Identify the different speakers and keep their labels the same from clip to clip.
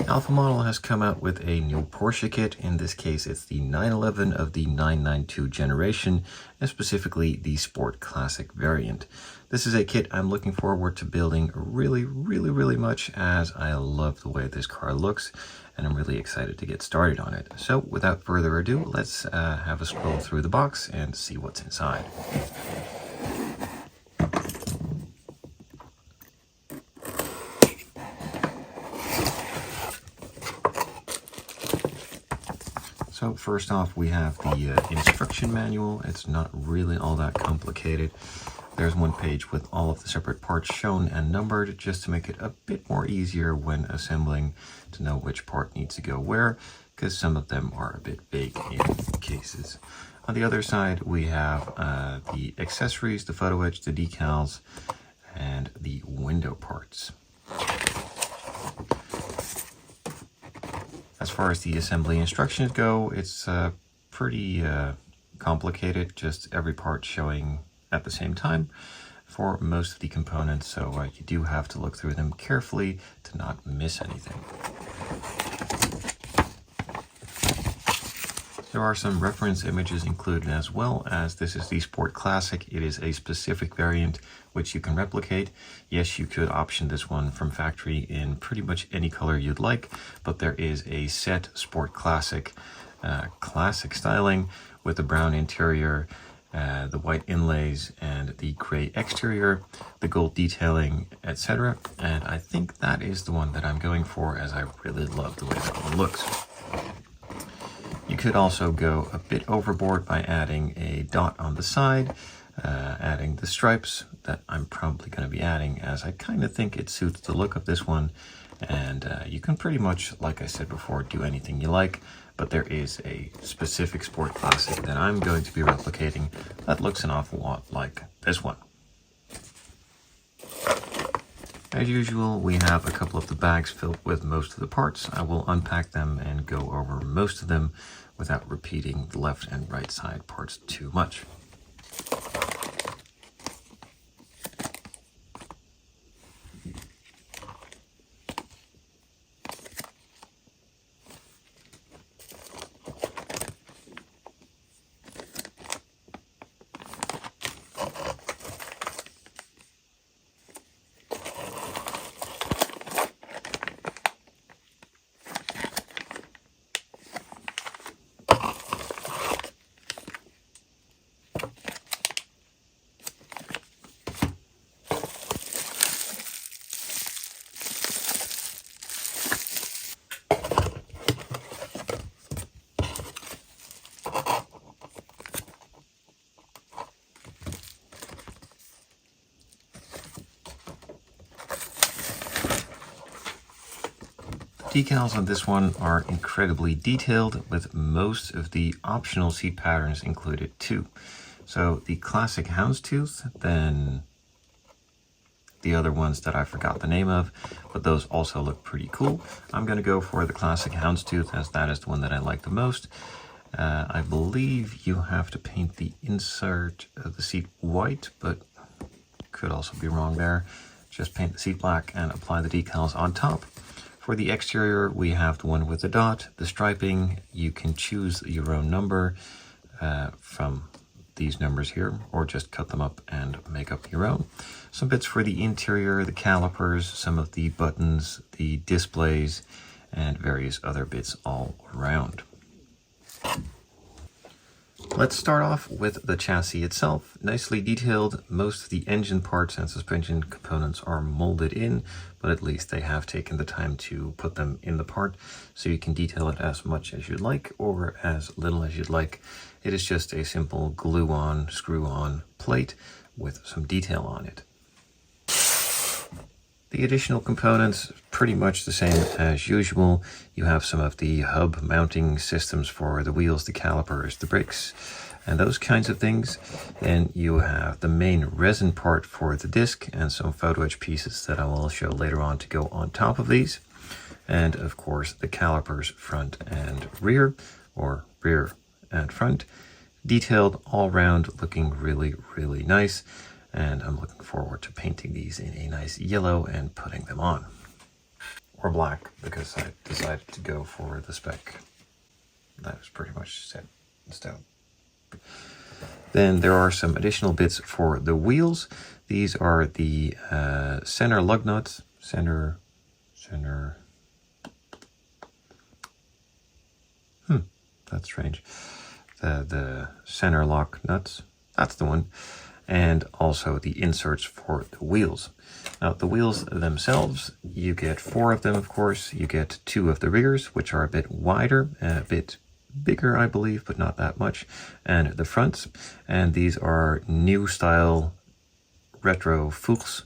Speaker 1: Alpha model has come out with a new Porsche kit. In this case, it's the 911 of the 992 generation, and specifically the Sport Classic variant. This is a kit I'm looking forward to building really much, as I love the way this car looks, and I'm really excited to get started on it. So without further ado, let's have a scroll through the box and see what's inside. So first off, we have the instruction manual. It's not really all that complicated. There's one page with all of the separate parts shown and numbered, just to make it a bit more easier when assembling to know which part needs to go where, because some of them are a bit big in cases. On the other side, we have the accessories, the photo etch, the decals, and the window parts. As far as the assembly instructions go, it's pretty complicated, just every part showing at the same time for most of the components, so you do have to look through them carefully to not miss anything. There are some reference images included as well, as this is the Sport Classic. It is a specific variant which you can replicate. Yes, you could option this one from factory in pretty much any color you'd like, but there is a set Sport Classic classic styling with the brown interior, the white inlays, and the gray exterior, the gold detailing, etc. And I think that is the one that I'm going for, as I really love the way that one looks. You could also go a bit overboard by adding a dot on the side, adding the stripes that I'm probably going to be adding, as I kind of think it suits the look of this one. And you can pretty much, like I said before, do anything you like, but there is a specific Sport Classic that I'm going to be replicating that looks an awful lot like this one. As usual, we have a couple of the bags filled with most of the parts. I will unpack them and go over most of them without repeating the left and right side parts too much. Decals on this one are incredibly detailed, with most of the optional seat patterns included too. So the classic houndstooth, then the other ones that I forgot the name of, but those also look pretty cool. I'm going to go for the classic houndstooth, as that is the one that I like the most. I believe you have to paint the insert of the seat white, but could also be wrong there. Just paint the seat black and apply the decals on top. For the exterior, we have the one with the dot, the striping. You can choose your own number from these numbers here, or just cut them up and make up your own. Some bits for the interior, the calipers, some of the buttons, the displays, and various other bits all around. Let's start off with the chassis itself. Nicely detailed. Most of the engine parts and suspension components are molded in, but at least they have taken the time to put them in the part, so you can detail it as much as you'd like or as little as you'd like. It is just a simple glue on, screw on plate with some detail on it. The additional components, pretty much the same as usual. You have some of the hub mounting systems for the wheels, the calipers, the brakes, and those kinds of things. Then you have the main resin part for the disc and some photo etch pieces that I will show later on to go on top of these. And of course the calipers front and rear, or rear and front, detailed all round, looking really nice. And I'm looking forward to painting these in a nice yellow and putting them on. or black, because I decided to go for the spec that was pretty much set in stone. Then there are some additional bits for the wheels. These are the center lug nuts, that's strange. The center lock nuts, that's the one. And also the inserts for the wheels. Now the wheels themselves, you get 4 of them, of course. You get 2 of the rears, which are a bit wider, a bit bigger, I believe, but not that much, and the fronts. And these are new style retro Fuchs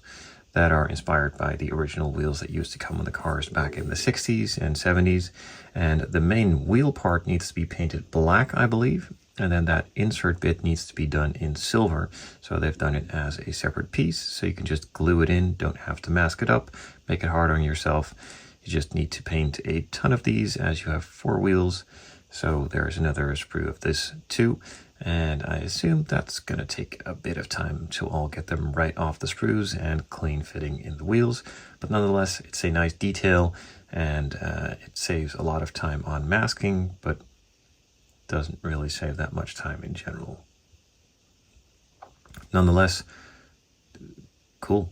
Speaker 1: that are inspired by the original wheels that used to come on the cars back in the 60s and 70s. And the main wheel part needs to be painted black, I believe. And then that insert bit needs to be done in silver. So they've done it as a separate piece. So you can just glue it in, don't have to mask it up, make it hard on yourself. You just need to paint a ton of these as you have 4 wheels. So there's another sprue of this too. And I assume that's going to take a bit of time to all get them right off the sprues and clean fitting in the wheels. But nonetheless, it's a nice detail, and it saves a lot of time on masking, but doesn't really save that much time in general. Nonetheless, cool.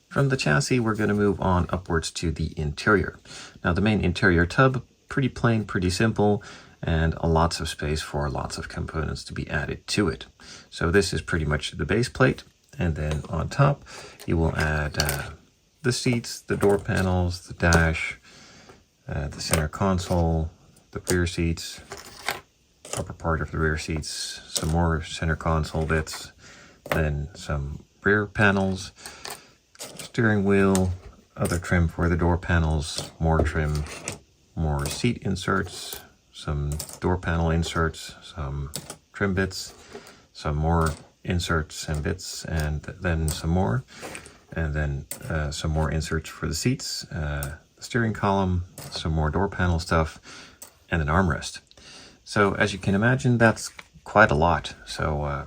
Speaker 1: From the chassis, we're going to move on upwards to the interior. Now the main interior tub, pretty plain, pretty simple, and lots of space for lots of components to be added to it. So this is pretty much the base plate, and then on top you will add the seats, the door panels, the dash, the center console, the rear seats, upper part of the rear seats, some more center console bits, then some rear panels, steering wheel, other trim for the door panels, more trim, more seat inserts, some door panel inserts, some trim bits, some more inserts and bits, and then some more, and then some more inserts for the seats, the steering column, some more door panel stuff, and an armrest. So as you can imagine, that's quite a lot. So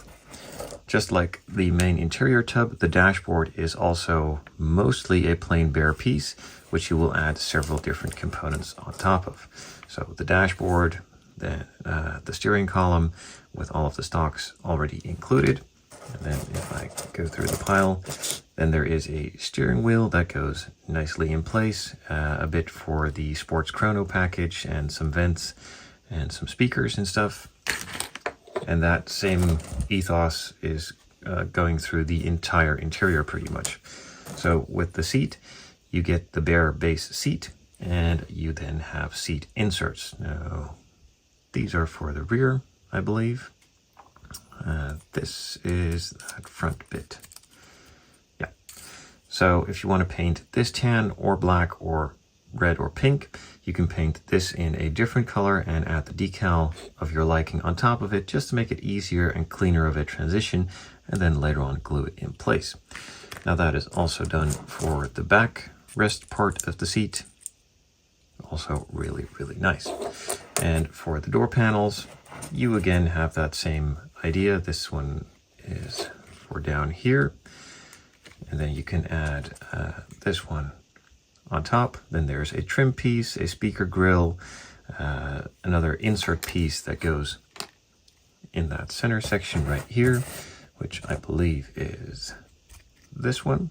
Speaker 1: just like the main interior tub, the dashboard is also mostly a plain bare piece, which you will add several different components on top of. So the dashboard, then the steering column with all of the stocks already included. And then if I go through the pile, then there is a steering wheel that goes nicely in place, a bit for the sports chrono package, and some vents and some speakers and stuff. And that same ethos is going through the entire interior pretty much. So with the seat, you get the bare base seat, and you then have seat inserts. Now, these are for the rear, I believe. This is that front bit. Yeah. So if you want to paint this tan or black or red or pink, you can paint this in a different color and add the decal of your liking on top of it, just to make it easier and cleaner of a transition, and then later on glue it in place. Now that is also done for the back rest part of the seat. Also really, really nice. And for the door panels, you again have that same idea. This one is for down here, and then you can add this one on top. Then there's a trim piece, a speaker grill, another insert piece that goes in that center section right here, which I believe is this one.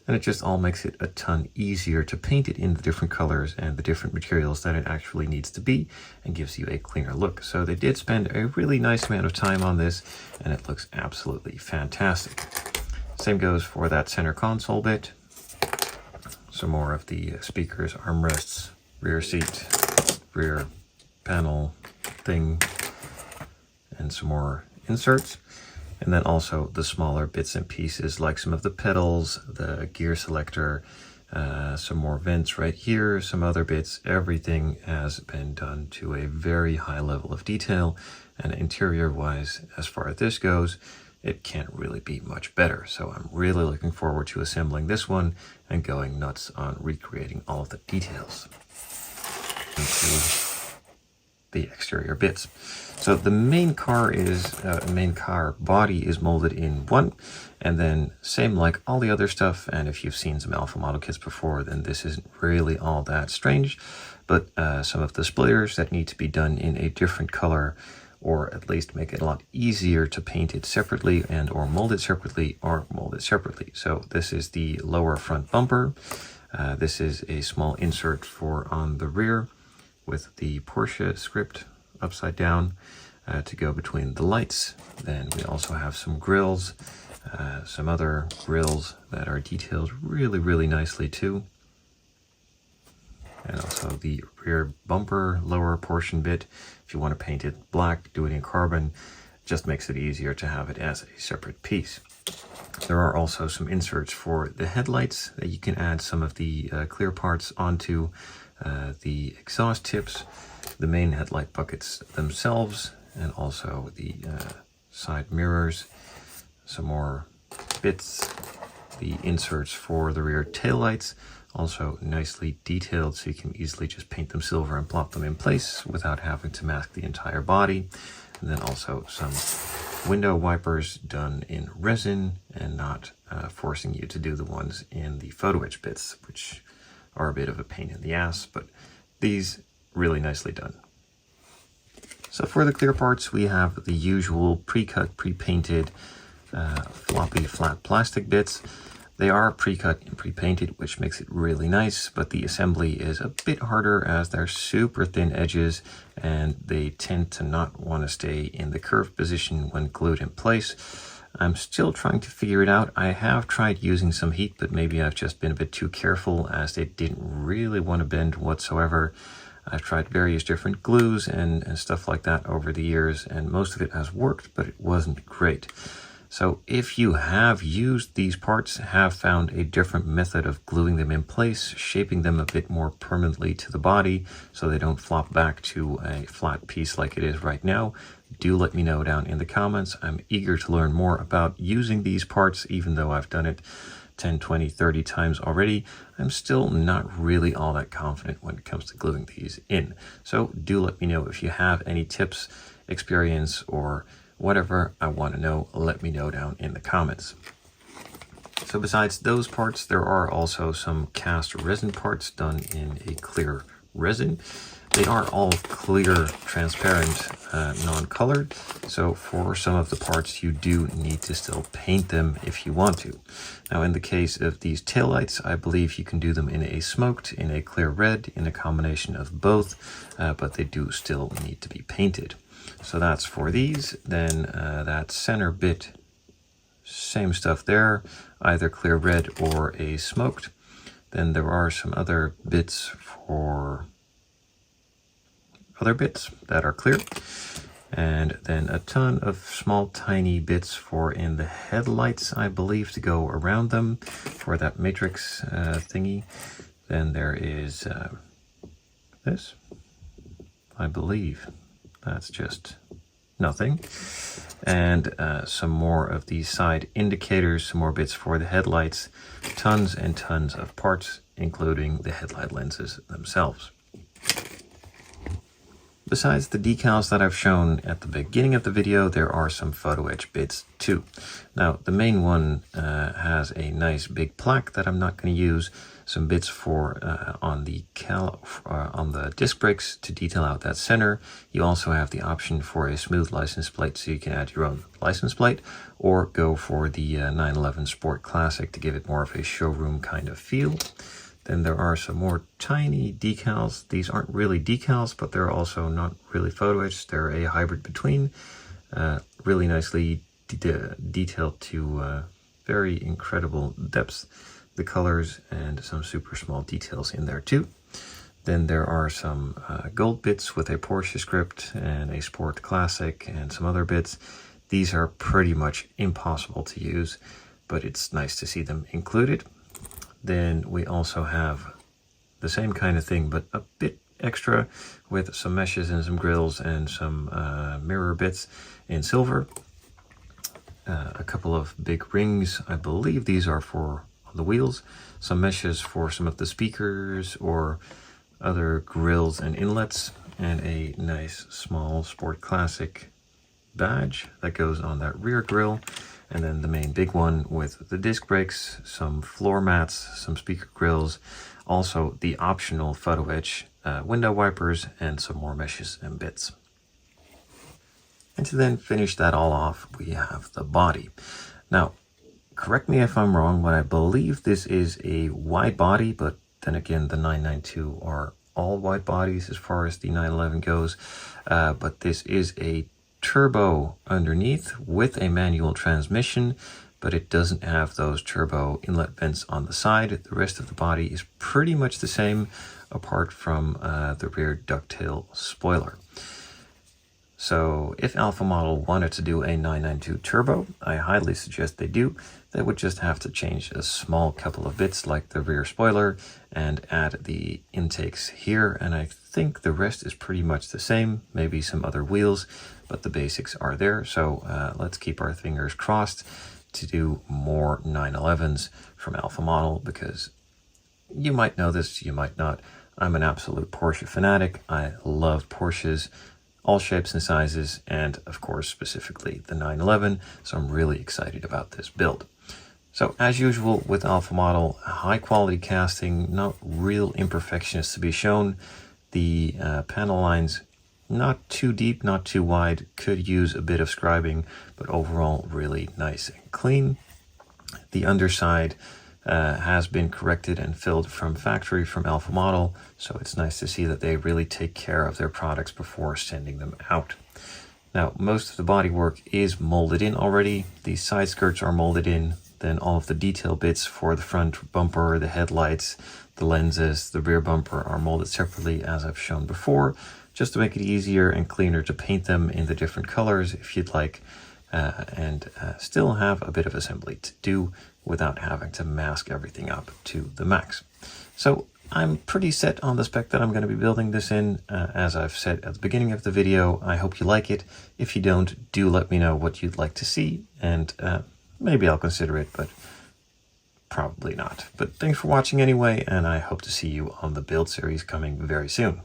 Speaker 1: And it just all makes it a ton easier to paint it in the different colors and the different materials that it actually needs to be, and gives you a cleaner look. So they did spend a really nice amount of time on this, and it looks absolutely fantastic. Same goes for that center console bit. Some more of the speakers, armrests, rear seat, rear panel thing, and some more inserts. And then also the smaller bits and pieces, like some of the pedals, the gear selector, some more vents right here, some other bits. Everything has been done to a very high level of detail, and interior wise, as far as this goes, it can't really be much better. So I'm really looking forward to assembling this one and going nuts on recreating all of the details. the exterior bits. So the main car body is molded in one, and then same like all the other stuff. And if you've seen some alpha model kits before, then this isn't really all that strange. But some of the splitters that need to be done in a different color, or at least make it a lot easier to paint it separately and or mold it separately, are molded separately. So this is the lower front bumper. This is a small insert for on the rear with the Porsche script upside down to go between the lights. Then we also have some grills, some other grills that are detailed really, really nicely too. And also the rear bumper lower portion bit. If you want to paint it black, do it in carbon. Just makes it easier to have it as a separate piece. There are also some inserts for the headlights that you can add some of the clear parts onto the exhaust tips, the main headlight buckets themselves, and also the side mirrors. Some more bits, the inserts for the rear taillights, also nicely detailed, so you can easily just paint them silver and plop them in place without having to mask the entire body. And then also some window wipers done in resin and not forcing you to do the ones in the photo etch bits, which are a bit of a pain in the ass, but these really nicely done. So for the clear parts, we have the usual pre-cut, pre-painted floppy flat plastic bits. They are pre-cut and pre-painted, which makes it really nice, but the assembly is a bit harder as they're super thin edges and they tend to not want to stay in the curved position when glued in place. I'm still trying to figure it out. I have tried using some heat, but maybe I've just been a bit too careful as they didn't really want to bend whatsoever. I've tried various different glues and stuff like that over the years, and most of it has worked, but it wasn't great. So if you have used these parts, have found a different method of gluing them in place, shaping them a bit more permanently to the body so they don't flop back to a flat piece like it is right now, do let me know down in the comments. I'm eager to learn more about using these parts, even though I've done it 10, 20, 30 times already. I'm still not really all that confident when it comes to gluing these in. So do let me know if you have any tips, experience, or whatever I want to know. Let me know down in the comments. So besides those parts, there are also some cast resin parts done in a clear resin. They are all clear, transparent, non-colored. So for some of the parts, you do need to still paint them if you want to. Now, in the case of these taillights, I believe you can do them in a smoked, in a clear red, in a combination of both, but they do still need to be painted. So that's for these. Then that center bit, same stuff there, either clear red or a smoked. Then there are some other bits for other bits that are clear. And then a ton of small tiny bits for in the headlights, I believe, to go around them for that matrix thingy. Then there is this, I believe. That's just nothing. And some more of these side indicators, some more bits for the headlights, tons and tons of parts, including the headlight lenses themselves. Besides the decals that I've shown at the beginning of the video, there are some photo etch bits too. Now, the main one has a nice big plaque that I'm not going to use. Some bits for on the disc brakes to detail out that center. You also have the option for a smooth license plate, so you can add your own license plate, or go for the 911 Sport Classic to give it more of a showroom kind of feel. Then there are some more tiny decals. These aren't really decals, but they're also not really photo etched. They're a hybrid between. Really nicely detailed to very incredible depths. The colors and some super small details in there too. Then there are some gold bits with a Porsche script and a Sport Classic and some other bits. These are pretty much impossible to use, but it's nice to see them included. Then we also have the same kind of thing, but a bit extra with some meshes and some grills and some mirror bits in silver. A couple of big rings. I believe these are for the wheels. Some meshes for some of the speakers or other grills and inlets, and a nice small Sport Classic badge that goes on that rear grill. And then the main big one with the disc brakes, some floor mats, some speaker grills, also the optional photo etch window wipers, and some more meshes and bits. And to then finish that all off, we have the body. Now, correct me if I'm wrong, but I believe this is a wide body, but then again, the 992 are all wide bodies as far as the 911 goes. But this is a turbo underneath with a manual transmission, but it doesn't have those turbo inlet vents on the side. The rest of the body is pretty much the same, apart from the rear ducktail spoiler. So if Alpha Model wanted to do a 992 turbo, I highly suggest they do. They would just have to change a small couple of bits like the rear spoiler and add the intakes here, and I think the rest is pretty much the same, maybe some other wheels, but the basics are there. So let's keep our fingers crossed to do more 911s from Alpha Model, because you might know this, you might not. I'm an absolute Porsche fanatic. I love Porsches, all shapes and sizes, and of course specifically the 911, so I'm really excited about this build. So as usual with Alpha Model, high quality casting, not real imperfections to be shown. The panel lines not too deep, not too wide, could use a bit of scribing, but overall really nice and clean. The underside has been corrected and filled from factory from Alpha Model, so it's nice to see that they really take care of their products before sending them out. Now, most of the bodywork is molded in already. The side skirts are molded in, then all of the detail bits for the front bumper, the headlights, the lenses, the rear bumper are molded separately, as I've shown before, just to make it easier and cleaner to paint them in the different colors if you'd like, and still have a bit of assembly to do without having to mask everything up to the max. So I'm pretty set on the spec that I'm going to be building this in. As I've said at the beginning of the video, I hope you like it. If you don't, do let me know what you'd like to see, and maybe I'll consider it, but probably not. But thanks for watching anyway, and I hope to see you on the build series coming very soon.